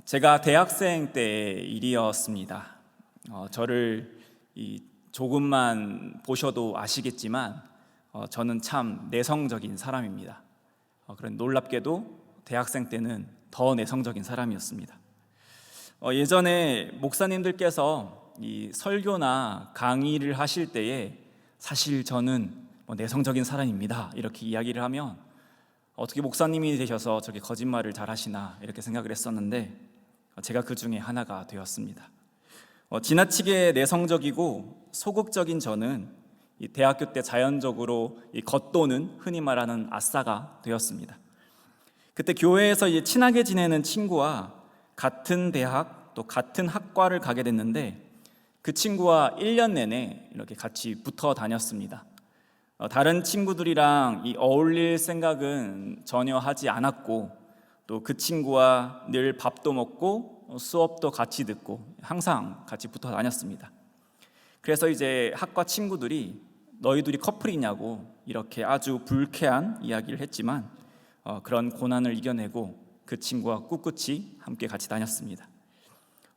제가 대학생 때의 일이었습니다. 저를 조금만 보셔도 아시겠지만 저는 참 내성적인 사람입니다. 그런 놀랍게도 대학생 때는 더 내성적인 사람이었습니다. 예전에 목사님들께서 이 설교나 강의를 하실 때에 사실 저는 내성적인 사람입니다 이렇게 이야기를 하면 어떻게 목사님이 되셔서 저렇게 거짓말을 잘 하시나 이렇게 생각을 했었는데 제가 그 중에 하나가 되었습니다. 지나치게 내성적이고 소극적인 저는 이 대학교 때 자연적으로 이 겉도는 흔히 말하는 아싸가 되었습니다. 그때 교회에서 친하게 지내는 친구와 같은 대학 또 같은 학과를 가게 됐는데 그 친구와 1년 내내 이렇게 같이 붙어 다녔습니다. 다른 친구들이랑 어울릴 생각은 전혀 하지 않았고 또 그 친구와 늘 밥도 먹고 수업도 같이 듣고 항상 같이 붙어 다녔습니다. 그래서 이제 학과 친구들이 너희들이 커플이냐고 이렇게 아주 불쾌한 이야기를 했지만 그런 고난을 이겨내고 그 친구와 꿋꿋이 함께 같이 다녔습니다.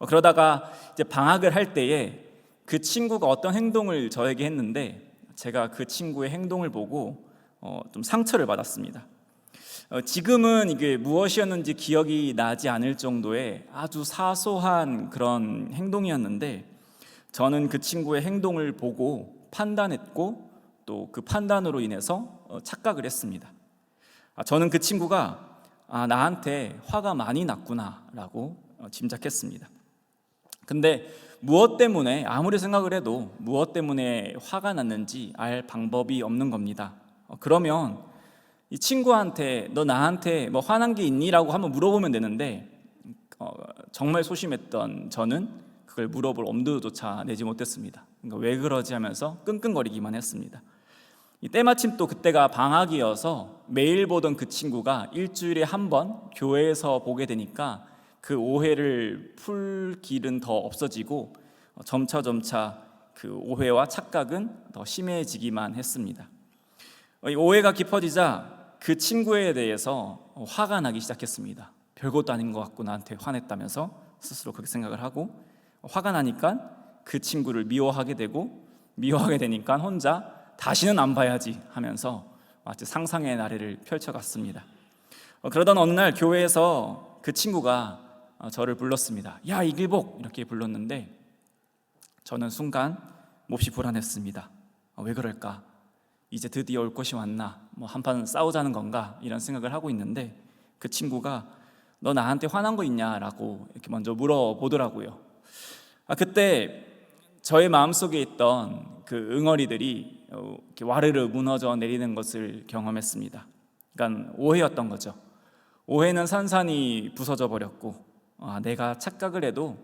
그러다가 이제 방학을 할 때에 그 친구가 어떤 행동을 저에게 했는데 제가 그 친구의 행동을 보고 좀 상처를 받았습니다. 지금은 이게 무엇이었는지 기억이 나지 않을 정도의 아주 사소한 그런 행동이었는데 저는 그 친구의 행동을 보고 판단했고 또 그 판단으로 인해서 착각을 했습니다. 저는 그 친구가 나한테 화가 많이 났구나라고 짐작했습니다. 근데 무엇 때문에 아무리 생각을 해도 무엇 때문에 화가 났는지 알 방법이 없는 겁니다. 그러면 이 친구한테 너 나한테 뭐 화난 게 있니?라고 한번 물어보면 되는데 정말 소심했던 저는 그걸 물어볼 엄두조차 내지 못했습니다. 그러니까 왜 그러지 하면서 끙끙거리기만 했습니다. 때마침 또 그때가 방학이어서 매일 보던 그 친구가 일주일에 한 번 교회에서 보게 되니까 그 오해를 풀 길은 더 없어지고 점차 그 오해와 착각은 더 심해지기만 했습니다. 이 오해가 깊어지자 그 친구에 대해서 화가 나기 시작했습니다. 별것도 아닌 것 같고 나한테 화냈다면서 스스로 그렇게 생각을 하고 화가 나니까 그 친구를 미워하게 되고 미워하게 되니까 혼자 다시는 안 봐야지 하면서 마치 상상의 나래를 펼쳐갔습니다. 그러던 어느 날 교회에서 그 친구가 저를 불렀습니다. 야 이길복 이렇게 불렀는데 저는 순간 몹시 불안했습니다. 왜 그럴까? 이제 드디어 올 것이 왔나? 한판 싸우자는 건가? 이런 생각을 하고 있는데 그 친구가 너 나한테 화난 거 있냐라고 이렇게 먼저 물어보더라고요. 그때 저의 마음속에 있던 그 응어리들이 이렇게 와르르 무너져 내리는 것을 경험했습니다. 그러니까 오해였던 거죠. 오해는 산산이 부서져 버렸고 내가 착각을 해도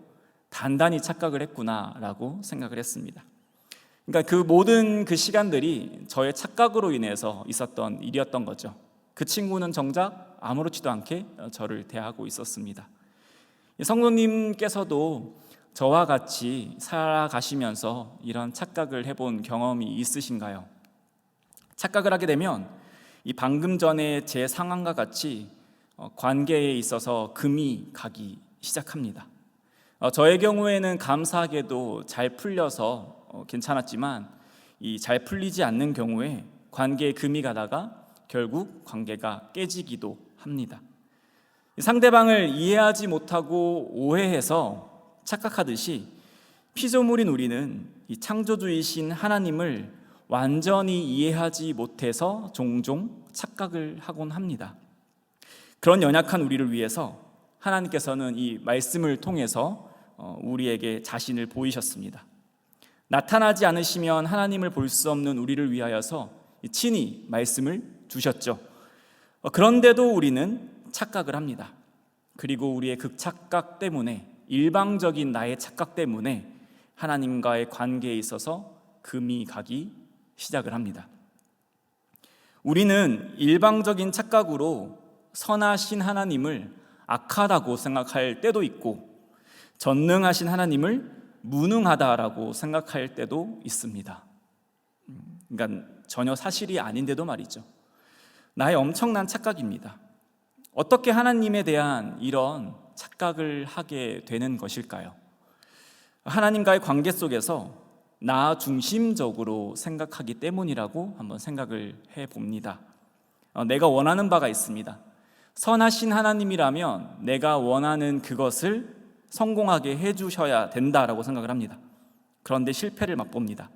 단단히 착각을 했구나라고 생각을 했습니다. 그러니까 그 모든 그 시간들이 저의 착각으로 인해서 있었던 일이었던 거죠. 그 친구는 정작 아무렇지도 않게 저를 대하고 있었습니다. 성도님께서도 저와 같이 살아가시면서 이런 착각을 해본 경험이 있으신가요? 착각을 하게 되면 이 방금 전에 제 상황과 같이 관계에 있어서 금이 가기 시작합니다. 저의 경우에는 감사하게도 잘 풀려서 괜찮았지만 이 잘 풀리지 않는 경우에 관계에 금이 가다가 결국 관계가 깨지기도 합니다. 상대방을 이해하지 못하고 오해해서 착각하듯이 피조물인 우리는 이 창조주이신 하나님을 완전히 이해하지 못해서 종종 착각을 하곤 합니다. 그런 연약한 우리를 위해서 하나님께서는 이 말씀을 통해서 우리에게 자신을 보이셨습니다. 나타나지 않으시면 하나님을 볼 수 없는 우리를 위하여서 친히 말씀을 주셨죠. 그런데도 우리는 착각을 합니다. 그리고 우리의 극착각 때문에 일방적인 나의 착각 때문에 하나님과의 관계에 있어서 금이 가기 시작을 합니다. 우리는 일방적인 착각으로 선하신 하나님을 악하다고 생각할 때도 있고 전능하신 하나님을 무능하다라고 생각할 때도 있습니다. 그러니까 전혀 사실이 아닌데도 말이죠. 나의 엄청난 착각입니다. 어떻게 하나님에 대한 이런 착각을 하게 되는 것일까요? 하나님과의 관계 속에서 나 중심적으로 생각하기 때문이라고 한번 생각을 해봅니다. 내가 원하는 바가 있습니다. 선하신 하나님이라면 내가 원하는 그것을 성공하게 해주셔야 된다라고 생각을 합니다. 그런데 실패를 맛봅니다.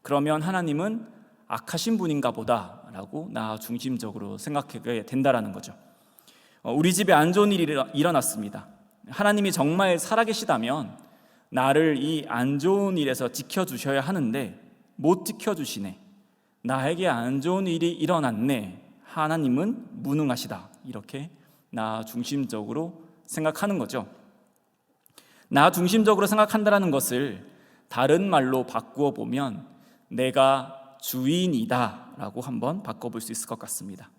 그러면 하나님은 악하신 분인가 보다라고 나 중심적으로 생각하게 된다라는 거죠. 우리 집에 안 좋은 일이 일어났습니다. 하나님이 정말 살아계시다면 나를 이 안 좋은 일에서 지켜주셔야 하는데 못 지켜주시네. 나에게 안 좋은 일이 일어났네. 하나님은 무능하시다. 이렇게 나 중심적으로 생각하는 거죠. 나 중심적으로 생각한다는 것을 다른 말로 바꾸어 보면 내가 주인이다 라고 한번 바꿔볼 수 있을 것 같습니다.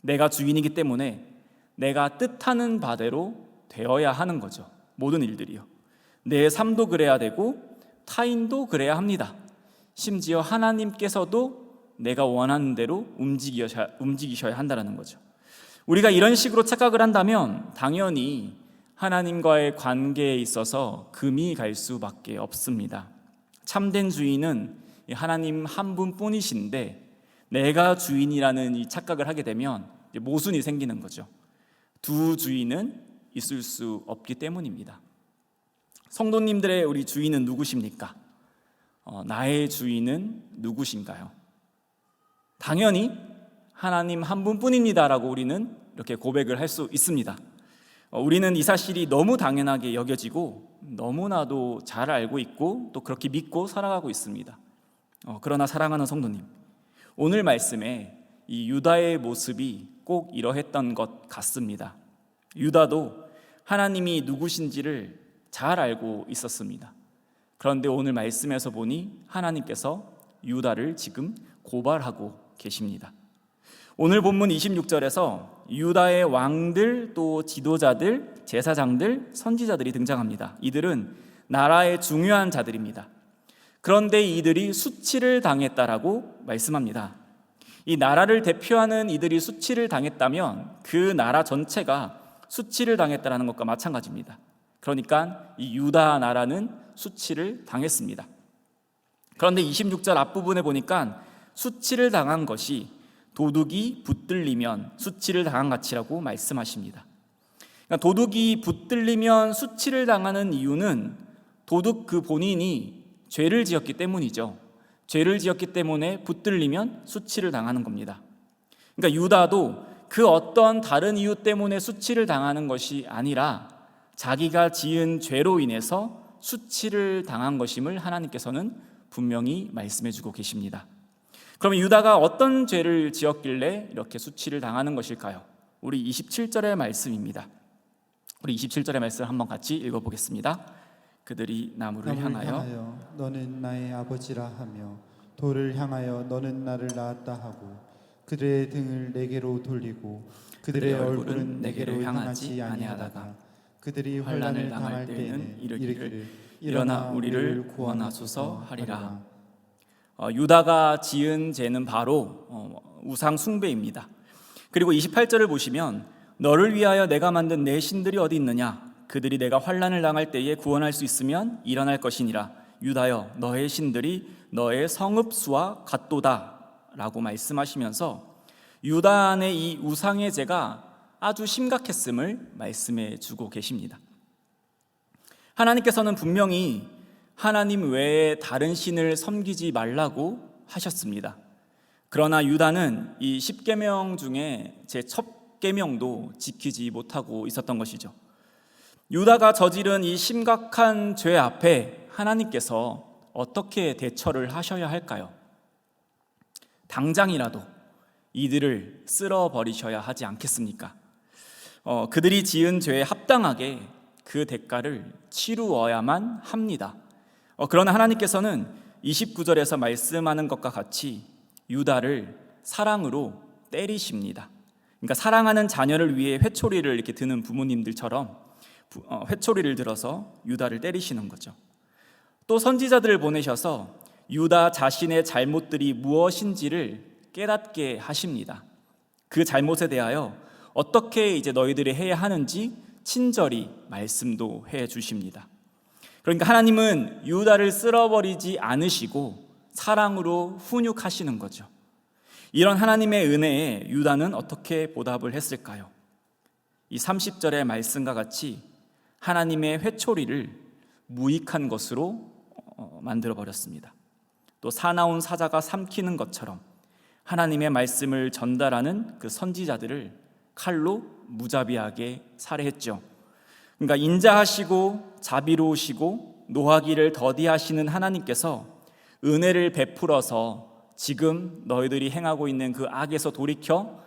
내가 주인이기 때문에 내가 뜻하는 바대로 되어야 하는 거죠. 모든 일들이요. 내 삶도 그래야 되고 타인도 그래야 합니다. 심지어 하나님께서도 내가 원하는 대로 움직이셔야 한다는 거죠. 우리가 이런 식으로 착각을 한다면 당연히 하나님과의 관계에 있어서 금이 갈 수밖에 없습니다. 참된 주인은 하나님 한 분뿐이신데 내가 주인이라는 이 착각을 하게 되면 모순이 생기는 거죠. 두 주인은 있을 수 없기 때문입니다. 성도님들의 우리 주인은 누구십니까? 나의 주인은 누구신가요? 당연히 하나님 한 분뿐입니다라고 우리는 이렇게 고백을 할 수 있습니다. 우리는 이 사실이 너무 당연하게 여겨지고 너무나도 잘 알고 있고 또 그렇게 믿고 살아가고 있습니다. 그러나 사랑하는 성도님, 오늘 말씀에 이 유다의 모습이 꼭 이러했던 것 같습니다. 유다도 하나님이 누구신지를 잘 알고 있었습니다. 그런데 오늘 말씀에서 보니 하나님께서 유다를 지금 고발하고 계십니다. 오늘 본문 26절에서 유다의 왕들 또 지도자들, 제사장들, 선지자들이 등장합니다. 이들은 나라의 중요한 자들입니다. 그런데 이들이 수치를 당했다라고 말씀합니다. 이 나라를 대표하는 이들이 수치를 당했다면 그 나라 전체가 수치를 당했다는 것과 마찬가지입니다. 그러니까 이 유다 나라는 수치를 당했습니다. 그런데 26절 앞부분에 보니까 수치를 당한 것이 도둑이 붙들리면 수치를 당한 같이라고 말씀하십니다. 그러니까 도둑이 붙들리면 수치를 당하는 이유는 도둑 그 본인이 죄를 지었기 때문이죠. 죄를 지었기 때문에 붙들리면 수치를 당하는 겁니다. 그러니까 유다도 그 어떤 다른 이유 때문에 수치를 당하는 것이 아니라 자기가 지은 죄로 인해서 수치를 당한 것임을 하나님께서는 분명히 말씀해 주고 계십니다. 그러면 유다가 어떤 죄를 지었길래 이렇게 수치를 당하는 것일까요? 우리 27절의 말씀입니다. 우리 27절의 말씀을 한번 같이 읽어보겠습니다. 그들이 나무를 향하여 너는 나의 아버지라 하며 돌을 향하여 너는 나를 낳았다 하고 그들의 등을 내게로 돌리고 그들의 얼굴은 내게로 향하지 아니하다가 그들이 환난을 당할 때에는 이르기를 일어나 우리를 구원하소서 하리라. 유다가 지은 죄는 바로 우상 숭배입니다. 그리고 28절을 보시면 너를 위하여 내가 만든 내 신들이 어디 있느냐? 그들이 내가 환난을 당할 때에 구원할 수 있으면 일어날 것이니라. 유다여 너의 신들이 너의 성읍수와 같도다 라고 말씀하시면서 유다 안의 이 우상의 죄가 아주 심각했음을 말씀해 주고 계십니다. 하나님께서는 분명히 하나님 외에 다른 신을 섬기지 말라고 하셨습니다. 그러나 유다는 이 10계명 중에 제 첫 계명도 지키지 못하고 있었던 것이죠. 유다가 저지른 이 심각한 죄 앞에 하나님께서 어떻게 대처를 하셔야 할까요? 당장이라도 이들을 쓸어버리셔야 하지 않겠습니까? 그들이 지은 죄에 합당하게 그 대가를 치루어야만 합니다. 그러나 하나님께서는 29절에서 말씀하는 것과 같이 유다를 사랑으로 때리십니다. 그러니까 사랑하는 자녀를 위해 회초리를 이렇게 드는 부모님들처럼 회초리를 들어서 유다를 때리시는 거죠. 또 선지자들을 보내셔서 유다 자신의 잘못들이 무엇인지를 깨닫게 하십니다. 그 잘못에 대하여 어떻게 이제 너희들이 해야 하는지 친절히 말씀도 해 주십니다. 그러니까 하나님은 유다를 쓸어버리지 않으시고 사랑으로 훈육하시는 거죠. 이런 하나님의 은혜에 유다는 어떻게 보답을 했을까요? 이 30절의 말씀과 같이 하나님의 회초리를 무익한 것으로 만들어버렸습니다. 또 사나운 사자가 삼키는 것처럼 하나님의 말씀을 전달하는 그 선지자들을 칼로 무자비하게 살해했죠. 그러니까 인자하시고 자비로우시고 노하기를 더디하시는 하나님께서 은혜를 베풀어서 지금 너희들이 행하고 있는 그 악에서 돌이켜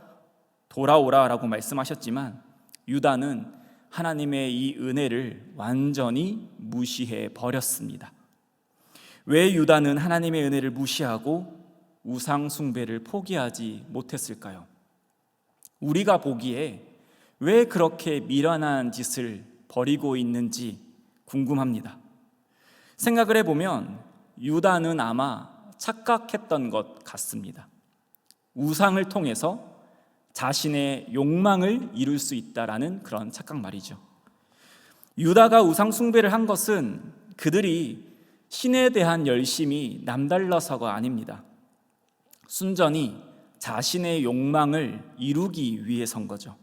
돌아오라라고 말씀하셨지만 유다는 하나님의 이 은혜를 완전히 무시해 버렸습니다. 왜 유다는 하나님의 은혜를 무시하고 우상 숭배를 포기하지 못했을까요? 우리가 보기에 왜 그렇게 미련한 짓을 벌이고 있는지 궁금합니다. 생각을 해보면 유다는 아마 착각했던 것 같습니다. 우상을 통해서 자신의 욕망을 이룰 수 있다라는 그런 착각 말이죠. 유다가 우상 숭배를 한 것은 그들이 신에 대한 열심이 남달라서가 아닙니다. 순전히 자신의 욕망을 이루기 위해서인 거죠.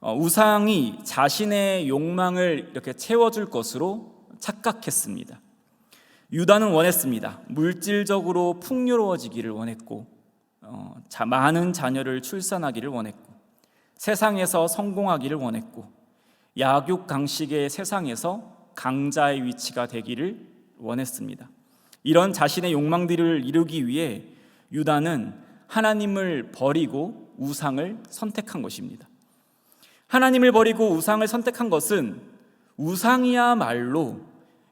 우상이 자신의 욕망을 이렇게 채워줄 것으로 착각했습니다. 유다는 원했습니다. 물질적으로 풍요로워지기를 원했고 많은 자녀를 출산하기를 원했고 세상에서 성공하기를 원했고 약육강식의 세상에서 강자의 위치가 되기를 원했습니다. 이런 자신의 욕망들을 이루기 위해 유다는 하나님을 버리고 우상을 선택한 것입니다. 하나님을 버리고 우상을 선택한 것은 우상이야말로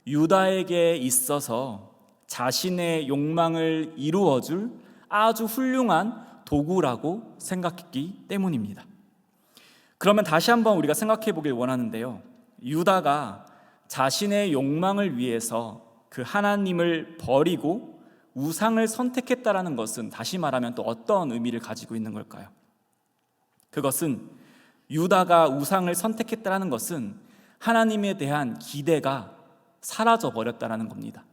유다에게 있어서 자신의 욕망을 이루어줄 아주 훌륭한 도구라고 생각했기 때문입니다. 그러면 다시 한번 우리가 생각해 보길 원하는데요. 유다가 자신의 욕망을 위해서 그 하나님을 버리고 우상을 선택했다라는 것은 다시 말하면 또 어떤 의미를 가지고 있는 걸까요? 그것은 유다가 우상을 선택했다라는 것은 하나님에 대한 기대가 사라져 버렸다라는 겁니다.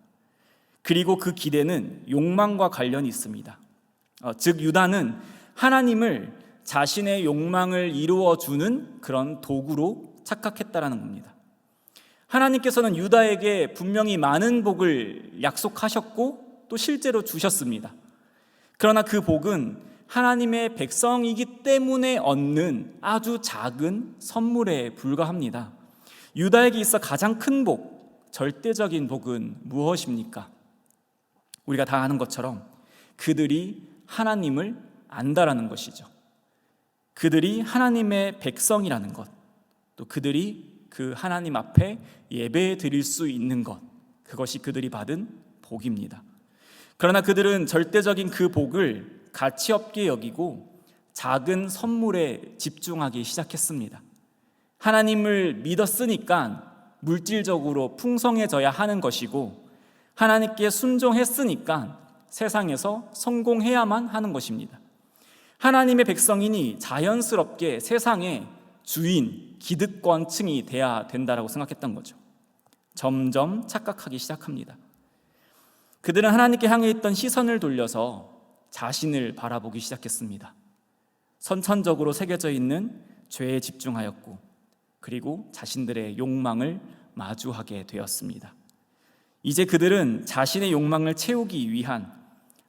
그리고 그 기대는 욕망과 관련이 있습니다. 즉 유다는 하나님을 자신의 욕망을 이루어주는 그런 도구로 착각했다라는 겁니다. 하나님께서는 유다에게 분명히 많은 복을 약속하셨고 또 실제로 주셨습니다. 그러나 그 복은 하나님의 백성이기 때문에 얻는 아주 작은 선물에 불과합니다. 유다에게 있어 가장 큰 복, 절대적인 복은 무엇입니까? 우리가 다 아는 것처럼 그들이 하나님을 안다라는 것이죠. 그들이 하나님의 백성이라는 것, 또 그들이 그 하나님 앞에 예배 드릴 수 있는 것, 그것이 그들이 받은 복입니다. 그러나 그들은 절대적인 그 복을 가치 없게 여기고 작은 선물에 집중하기 시작했습니다. 하나님을 믿었으니까 물질적으로 풍성해져야 하는 것이고 하나님께 순종했으니까 세상에서 성공해야만 하는 것입니다. 하나님의 백성이니 자연스럽게 세상의 주인, 기득권층이 돼야 된다라고 생각했던 거죠. 점점 착각하기 시작합니다. 그들은 하나님께 향해 있던 시선을 돌려서 자신을 바라보기 시작했습니다. 선천적으로 새겨져 있는 죄에 집중하였고 그리고 자신들의 욕망을 마주하게 되었습니다. 이제 그들은 자신의 욕망을 채우기 위한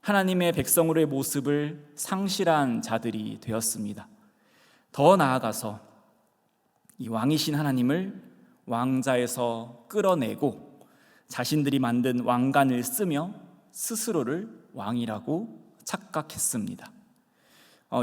하나님의 백성으로의 모습을 상실한 자들이 되었습니다. 더 나아가서 이 왕이신 하나님을 왕자에서 끌어내고 자신들이 만든 왕관을 쓰며 스스로를 왕이라고 착각했습니다.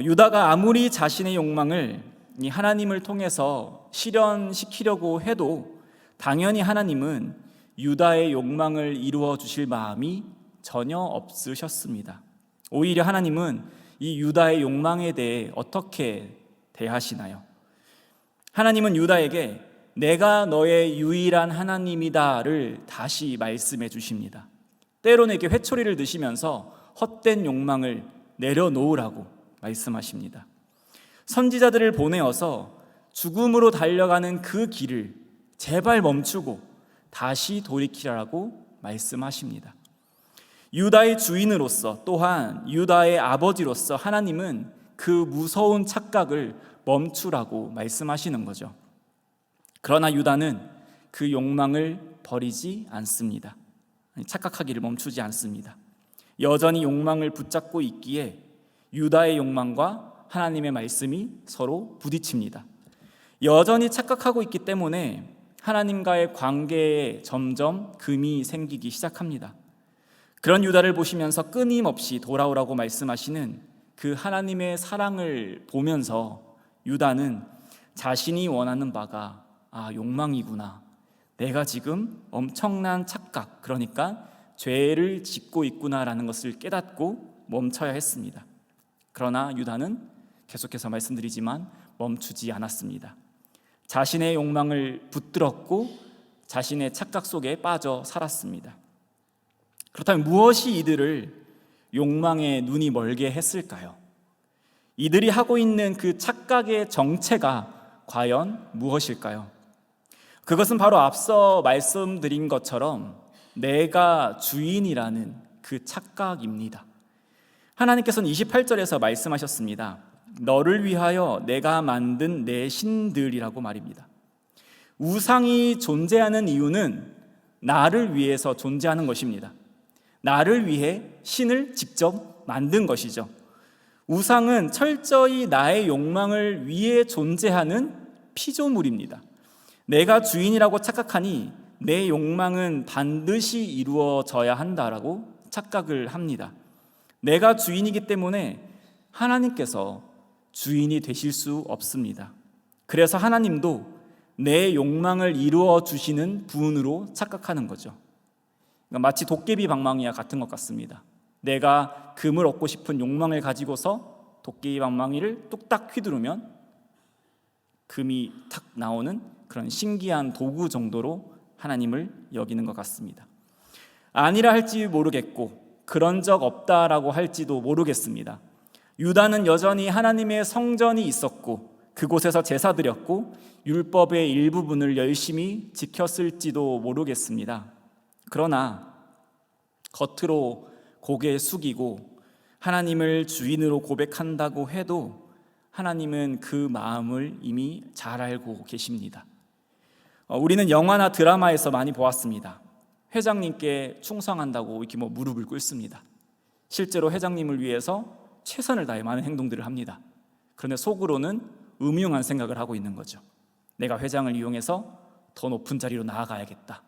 유다가 아무리 자신의 욕망을 이 하나님을 통해서 실현시키려고 해도 당연히 하나님은 유다의 욕망을 이루어 주실 마음이 전혀 없으셨습니다. 오히려 하나님은 이 유다의 욕망에 대해 어떻게 대하시나요? 하나님은 유다에게 내가 너의 유일한 하나님이다를 다시 말씀해 주십니다. 때로는 이렇게 회초리를 드시면서 헛된 욕망을 내려놓으라고 말씀하십니다. 선지자들을 보내어서 죽음으로 달려가는 그 길을 제발 멈추고 다시 돌이키라고 말씀하십니다. 유다의 주인으로서 또한 유다의 아버지로서 하나님은 그 무서운 착각을 멈추라고 말씀하시는 거죠. 그러나 유다는 그 욕망을 버리지 않습니다. 착각하기를 멈추지 않습니다. 여전히 욕망을 붙잡고 있기에 유다의 욕망과 하나님의 말씀이 서로 부딪힙니다. 여전히 착각하고 있기 때문에 하나님과의 관계에 점점 금이 생기기 시작합니다. 그런 유다를 보시면서 끊임없이 돌아오라고 말씀하시는 그 하나님의 사랑을 보면서 유다는 자신이 원하는 바가 욕망이구나, 내가 지금 엄청난 착각, 그러니까 죄를 짓고 있구나라는 것을 깨닫고 멈춰야 했습니다. 그러나 유다는 계속해서 말씀드리지만 멈추지 않았습니다. 자신의 욕망을 붙들었고 자신의 착각 속에 빠져 살았습니다. 그렇다면 무엇이 이들을 욕망에 눈이 멀게 했을까요? 이들이 하고 있는 그 착각의 정체가 과연 무엇일까요? 그것은 바로 앞서 말씀드린 것처럼 내가 주인이라는 그 착각입니다. 하나님께서는 28절에서 말씀하셨습니다. 너를 위하여 내가 만든 내 신들이라고 말입니다. 우상이 존재하는 이유는 나를 위해서 존재하는 것입니다. 나를 위해 신을 직접 만든 것이죠. 우상은 철저히 나의 욕망을 위해 존재하는 피조물입니다. 내가 주인이라고 착각하니 내 욕망은 반드시 이루어져야 한다라고 착각을 합니다. 내가 주인이기 때문에 하나님께서 주인이 되실 수 없습니다. 그래서 하나님도 내 욕망을 이루어 주시는 분으로 착각하는 거죠. 그러니까 마치 도깨비 방망이와 같은 것 같습니다. 내가 금을 얻고 싶은 욕망을 가지고서 도깨비 방망이를 뚝딱 휘두르면 금이 탁 나오는 그런 신기한 도구 정도로 하나님을 여기는 것 같습니다. 아니라 할지 모르겠고 그런 적 없다라고 할지도 모르겠습니다. 유다는 여전히 하나님의 성전이 있었고 그곳에서 제사 드렸고 율법의 일부분을 열심히 지켰을지도 모르겠습니다. 그러나 겉으로 고개 숙이고 하나님을 주인으로 고백한다고 해도 하나님은 그 마음을 이미 잘 알고 계십니다. 우리는 영화나 드라마에서 많이 보았습니다. 회장님께 충성한다고 이렇게 무릎을 꿇습니다. 실제로 회장님을 위해서 최선을 다해 많은 행동들을 합니다. 그런데 속으로는 음흉한 생각을 하고 있는 거죠. 내가 회장을 이용해서 더 높은 자리로 나아가야겠다.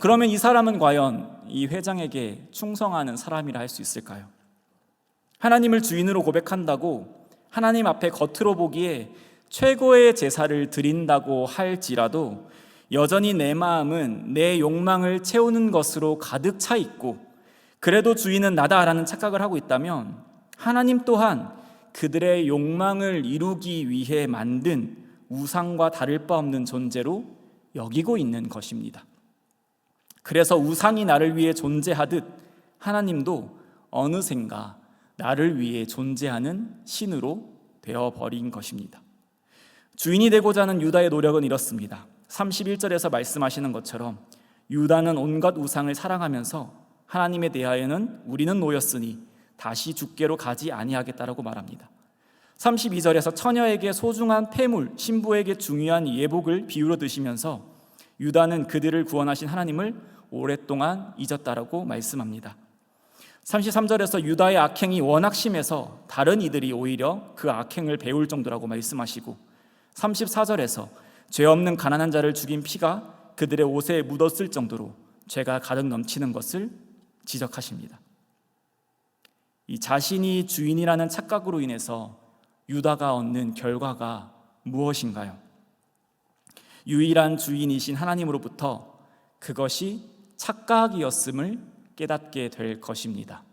그러면 이 사람은 과연 이 회장에게 충성하는 사람이라 할 수 있을까요? 하나님을 주인으로 고백한다고 하나님 앞에 겉으로 보기에 최고의 제사를 드린다고 할지라도 여전히 내 마음은 내 욕망을 채우는 것으로 가득 차 있고 그래도 주인은 나다라는 착각을 하고 있다면 하나님 또한 그들의 욕망을 이루기 위해 만든 우상과 다를 바 없는 존재로 여기고 있는 것입니다. 그래서 우상이 나를 위해 존재하듯 하나님도 어느샌가 나를 위해 존재하는 신으로 되어버린 것입니다. 주인이 되고자 하는 유다의 노력은 이렇습니다. 31절에서 말씀하시는 것처럼 유다는 온갖 우상을 사랑하면서 하나님에 대하여는 우리는 노였으니 다시 주께로 가지 아니하겠다라고 말합니다. 32절에서 처녀에게 소중한 폐물, 신부에게 중요한 예복을 비유로 드시면서 유다는 그들을 구원하신 하나님을 오랫동안 잊었다라고 말씀합니다. 33절에서 유다의 악행이 워낙 심해서 다른 이들이 오히려 그 악행을 배울 정도라고 말씀하시고 34절에서 죄 없는 가난한 자를 죽인 피가 그들의 옷에 묻었을 정도로 죄가 가득 넘치는 것을 지적하십니다. 이 자신이 주인이라는 착각으로 인해서 유다가 얻는 결과가 무엇인가요? 유일한 주인이신 하나님으로부터 그것이 착각이었음을 깨닫게 될 것입니다.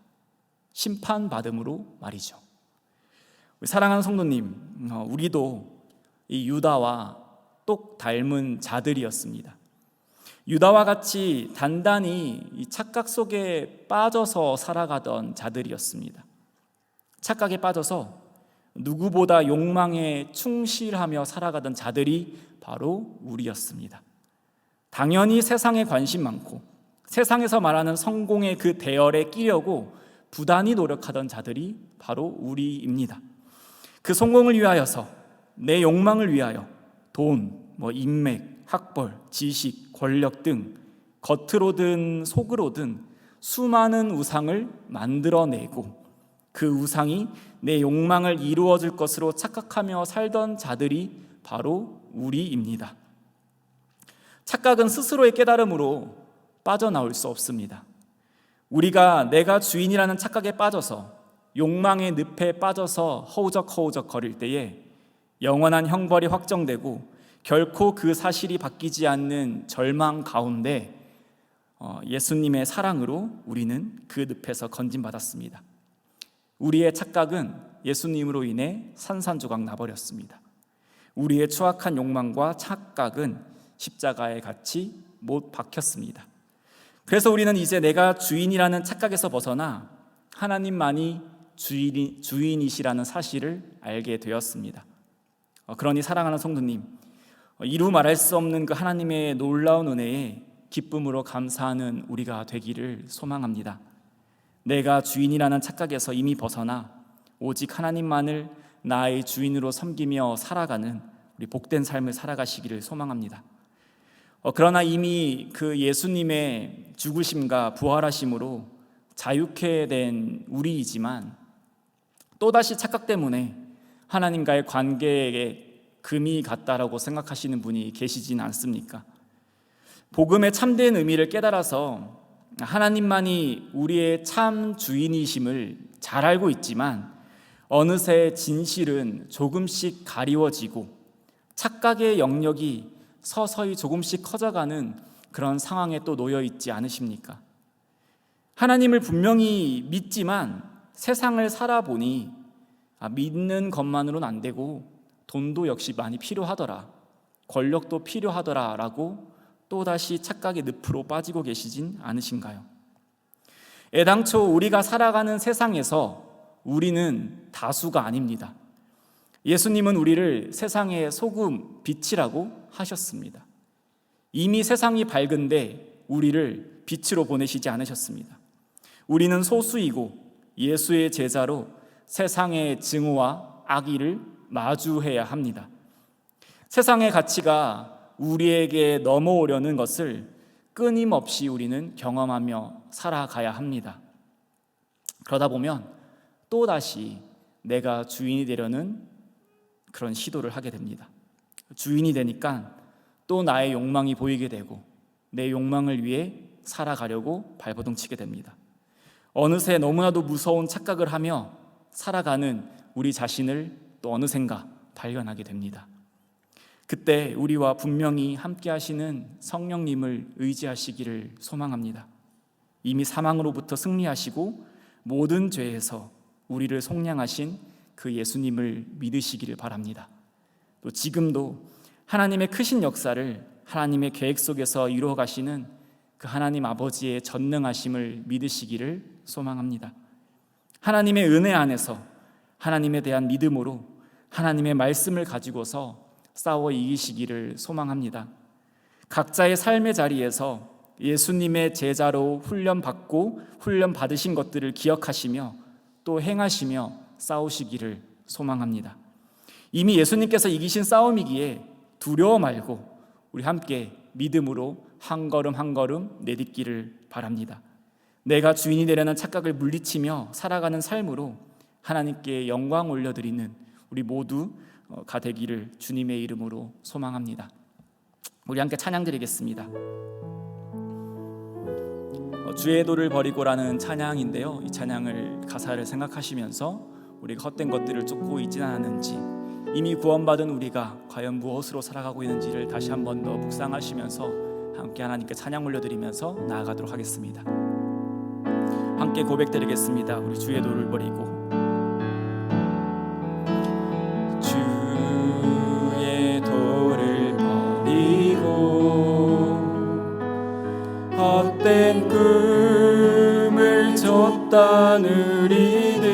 심판받음으로 말이죠. 사랑하는 성도님, 우리도 이 유다와 똑 닮은 자들이었습니다. 유다와 같이 단단히 이 착각 속에 빠져서 살아가던 자들이었습니다. 착각에 빠져서 누구보다 욕망에 충실하며 살아가던 자들이 바로 우리였습니다. 당연히 세상에 관심 많고 세상에서 말하는 성공의 그 대열에 끼려고 부단히 노력하던 자들이 바로 우리입니다. 그 성공을 위하여서, 내 욕망을 위하여 돈, 인맥, 학벌, 지식, 권력 등 겉으로든 속으로든 수많은 우상을 만들어내고 그 우상이 내 욕망을 이루어줄 것으로 착각하며 살던 자들이 바로 우리입니다. 착각은 스스로의 깨달음으로 빠져나올 수 없습니다. 우리가 내가 주인이라는 착각에 빠져서 욕망의 늪에 빠져서 허우적허우적 거릴 때에 영원한 형벌이 확정되고 결코 그 사실이 바뀌지 않는 절망 가운데 예수님의 사랑으로 우리는 그 늪에서 건진받았습니다. 우리의 착각은 예수님으로 인해 산산조각 나버렸습니다. 우리의 추악한 욕망과 착각은 십자가에 같이 못 박혔습니다. 그래서 우리는 이제 내가 주인이라는 착각에서 벗어나 하나님만이 주인이시라는 사실을 알게 되었습니다. 그러니 사랑하는 성도님, 이루 말할 수 없는 그 하나님의 놀라운 은혜에 기쁨으로 감사하는 우리가 되기를 소망합니다. 내가 주인이라는 착각에서 이미 벗어나 오직 하나님만을 나의 주인으로 섬기며 살아가는 우리 복된 삶을 살아가시기를 소망합니다. 그러나 이미 그 예수님의 죽으심과 부활하심으로 자유케 된 우리이지만 또다시 착각 때문에 하나님과의 관계에 금이 갔다라고 생각하시는 분이 계시진 않습니까? 복음의 참된 의미를 깨달아서 하나님만이 우리의 참 주인이심을 잘 알고 있지만 어느새 진실은 조금씩 가리워지고 착각의 영역이 서서히 조금씩 커져가는 그런 상황에 또 놓여 있지 않으십니까? 하나님을 분명히 믿지만 세상을 살아보니 믿는 것만으로는 안 되고 돈도 역시 많이 필요하더라, 권력도 필요하더라 라고 또다시 착각의 늪으로 빠지고 계시진 않으신가요? 애당초 우리가 살아가는 세상에서 우리는 다수가 아닙니다. 예수님은 우리를 세상의 소금, 빛이라고 하셨습니다. 이미 세상이 밝은데 우리를 빛으로 보내시지 않으셨습니다. 우리는 소수이고 예수의 제자로 세상의 증오와 악의를 마주해야 합니다. 세상의 가치가 우리에게 넘어오려는 것을 끊임없이 우리는 경험하며 살아가야 합니다. 그러다 보면 또다시 내가 주인이 되려는 그런 시도를 하게 됩니다. 주인이 되니까 또 나의 욕망이 보이게 되고 내 욕망을 위해 살아가려고 발버둥치게 됩니다. 어느새 너무나도 무서운 착각을 하며 살아가는 우리 자신을 또 어느샌가 발견하게 됩니다. 그때 우리와 분명히 함께 하시는 성령님을 의지하시기를 소망합니다. 이미 사망으로부터 승리하시고 모든 죄에서 우리를 속량하신 그 예수님을 믿으시기를 바랍니다. 또 지금도 하나님의 크신 역사를 하나님의 계획 속에서 이루어 가시는 그 하나님 아버지의 전능하심을 믿으시기를 소망합니다. 하나님의 은혜 안에서 하나님에 대한 믿음으로 하나님의 말씀을 가지고서 싸워 이기시기를 소망합니다. 각자의 삶의 자리에서 예수님의 제자로 훈련받고 훈련받으신 것들을 기억하시며 또 행하시며 싸우시기를 소망합니다. 이미 예수님께서 이기신 싸움이기에 두려워 말고 우리 함께 믿음으로 한 걸음 한 걸음 내딛기를 바랍니다. 내가 주인이 되려는 착각을 물리치며 살아가는 삶으로 하나님께 영광 올려드리는 우리 모두가 되기를 주님의 이름으로 소망합니다. 우리 함께 찬양 드리겠습니다. 주의 도를 버리고라는 찬양인데요, 이 찬양을 가사를 생각하시면서 우리가 헛된 것들을 쫓고 있지 않았는지, 이미 구원받은 우리가 과연 무엇으로 살아가고 있는지를 다시 한 번 더 묵상하시면서 함께 하나님께 찬양 올려드리면서 나아가도록 하겠습니다. 함께 고백드리겠습니다. 우리 주의 도를 버리고. 주의 도를 버리고 헛된 꿈을 쫓던 우리들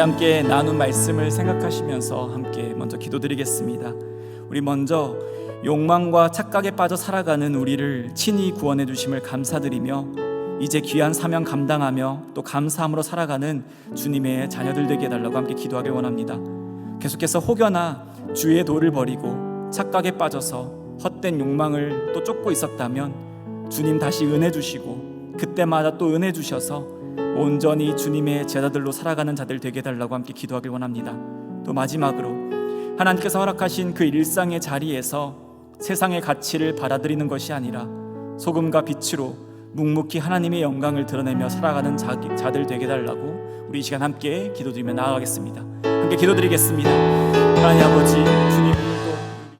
함께 나눈 말씀을 생각하시면서 함께 먼저 기도드리겠습니다. 우리 먼저 욕망과 착각에 빠져 살아가는 우리를 친히 구원해 주심을 감사드리며 이제 귀한 사명 감당하며 또 감사함으로 살아가는 주님의 자녀들 되게 해달라고 함께 기도하길 원합니다. 계속해서 혹여나 주의 도를 버리고 착각에 빠져서 헛된 욕망을 또 쫓고 있었다면 주님 다시 은혜 주시고 그때마다 또 은혜 주셔서 온전히 주님의 제자들로 살아가는 자들 되게 해달라고 함께 기도하길 원합니다. 또 마지막으로 하나님께서 허락하신 그 일상의 자리에서 세상의 가치를 받아들이는 것이 아니라 소금과 빛으로 묵묵히 하나님의 영광을 드러내며 살아가는 자들 되게 해달라고 우리 이 시간 함께 기도드리며 나아가겠습니다. 함께 기도드리겠습니다. 하나님 아버지,